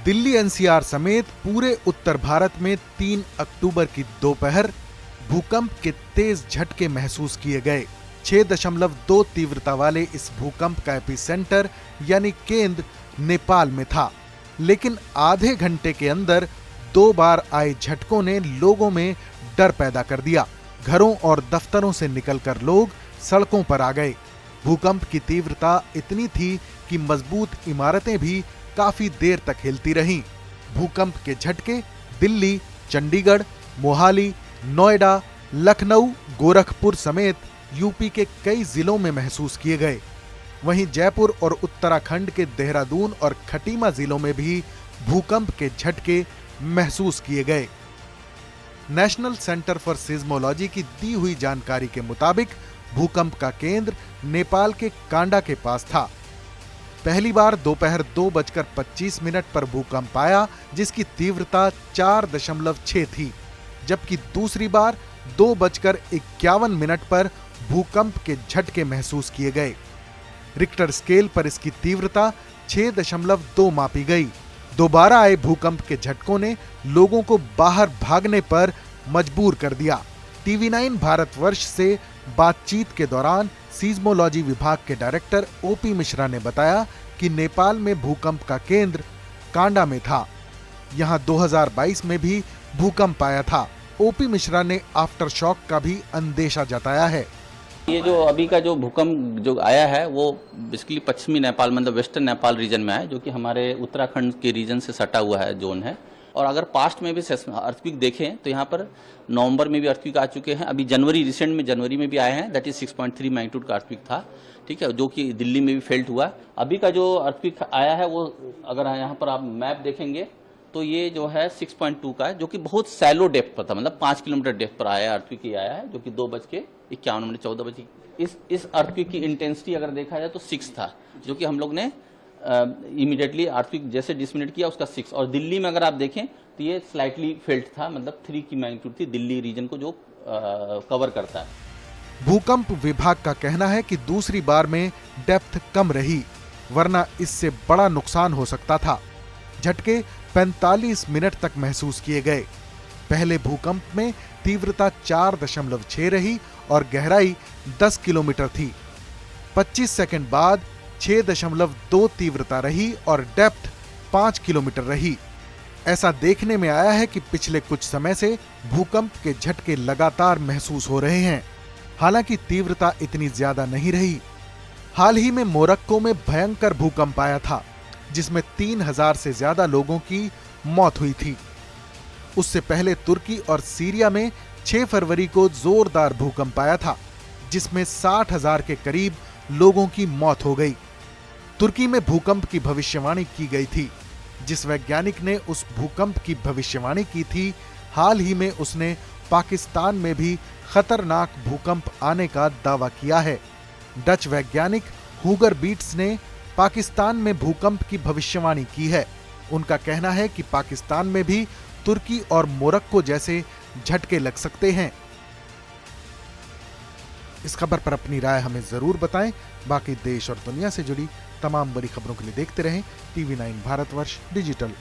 Delhi NCR समेत पूरे उत्तर भारत में 3 अक्टूबर की दोपहर भूकंप के तेज झटके महसूस किए गए। 6.2 तीव्रता वाले इस भूकंप का एपिसेंटर यानी केंद्र नेपाल में था, लेकिन आधे घंटे के अंदर 2 बार आए झटकों ने लोगों में डर पैदा कर दिया। घरों और दफ्तरों से निकलकर लोग सड़कों पर आ गए। भूकंप की तीव्रता इतनी थी कि मजबूत इमारतें भी काफी देर तक हिलती रहीं। भूकंप के झटके दिल्ली, चंडीगढ़, मोहाली, नोएडा, लखनऊ, गोरखपुर समेत यूपी के कई जिलों में महसूस किए गए। वहीं जयपुर और उत्तराखंड के देहरादून और खटीमा जिलों में भी भूकंप के झटके महसूस किए गए। नेशनल सेंटर फॉर सिज्मोलॉजी की दी हुई जानकारी के मुताबिक भूकंप का केंद्र नेपाल के कांडा के पास था। पहली बार दोपहर 2:25 पर भूकंप आया, जिसकी तीव्रता 4.6 थी, जबकि दूसरी बार 2:51 पर भूकंप के झटके महसूस किए गए। रिक्टर स्केल पर इसकी तीव्रता 6.2 मापी गई। दोबारा आए भूकंप के झटकों ने लोगों को बाहर भागने पर मजबूर कर दिया। टीवी 9 भारतवर्ष से बातचीत के दौरान सीज्मोलॉजी विभाग के डायरेक्टर ओपी मिश्रा ने बताया कि नेपाल में भूकंप का केंद्र कांडा में था। यहां 2022 में भी भूकंप आया था। ओपी मिश्रा ने आफ्टर शॉक का भी अंदेशा जताया है। ये जो अभी का जो भूकंप जो आया है वो बेसिकली पश्चिमी नेपाल मतलब वेस्टर्न नेपाल रीजन में है, जो कि हमारे उत्तराखंड के रीजन से सटा हुआ है जोन है। और अगर पास्ट में भी अर्थक्वेक देखें तो यहाँ पर नवंबर में भी अर्थक्वेक आ चुके हैं। अभी रिसेंट में जनवरी में भी आए हैं, दैट इज 6.3 मैग्नीट्यूड का अर्थक्वेक था, ठीक है, जो कि दिल्ली में भी फेल्ट हुआ। अभी का जो अर्थक्वेक आया है वो अगर यहाँ पर आप मैप देखेंगे तो ये जो है 6.2 का है, जो कि बहुत सैलो डेप्थ पर था, मतलब 5 किलोमीटर डेप्थ पर आया अर्थक्वेक ही आया है, जो कि 2:51 14 बजे। इस अर्थक्वेक की इंटेंसिटी अगर देखा जाए तो 6 था, जो कि हम लोग ने इमीडिएटली अर्थक्वेक जैसे डिसमिनेट किया उसका 6। और दिल्ली में अगर आप देखें तो ये स्लाइटली फेल्ट था, मतलब 3 की मैग्नीट्यूड थी दिल्ली रीजन को जो कवर करता है। भूकंप विभाग का कहना है कि दूसरी बार में डेप्थ कम रही, वरना इससे बड़ा नुकसान हो सकता था। झटके 45 मिनट तक महसूस किए गए। पहले भूकंप में तीव्रता 4.6 रही और गहराई 10 किलोमीटर थी। 25 सेकंड बाद 6.2 तीव्रता रही और डेप्थ 5 किलोमीटर रही। ऐसा देखने में आया है कि पिछले कुछ समय से भूकंप के झटके लगातार महसूस हो रहे हैं। हालांकि तीव्रता इतनी ज्यादा नहीं रही। हाल ही में मोरक्को में भयंकर भूकंप आया था, जिसमें 3000 से ज्यादा लोगों की मौत हुई थी। उससे पहले तुर्की और सीरिया में 6 फरवरी को जोरदार भूकंप आया था, जिसमें 60,000 के करीब लोगों की मौत हो गई। तुर्की में भूकंप की भविष्यवाणी की गई थी। जिस वैज्ञानिक ने उस भूकंप की भविष्यवाणी की थी, हाल ही में उसने पाकिस्तान में भी खतरनाक भूकंप आने का दावा किया है। डच वैज्ञानिक हुगर बीट्स ने पाकिस्तान में भूकंप की भविष्यवाणी की है। उनका कहना है कि पाकिस्तान में भी तुर्की और मोरक्को जैसे झटके लग सकते हैं। इस खबर पर अपनी राय हमें जरूर बताएं। बाकी देश और दुनिया से जुड़ी तमाम बड़ी खबरों के लिए देखते रहें टीवी 9 भारतवर्ष डिजिटल।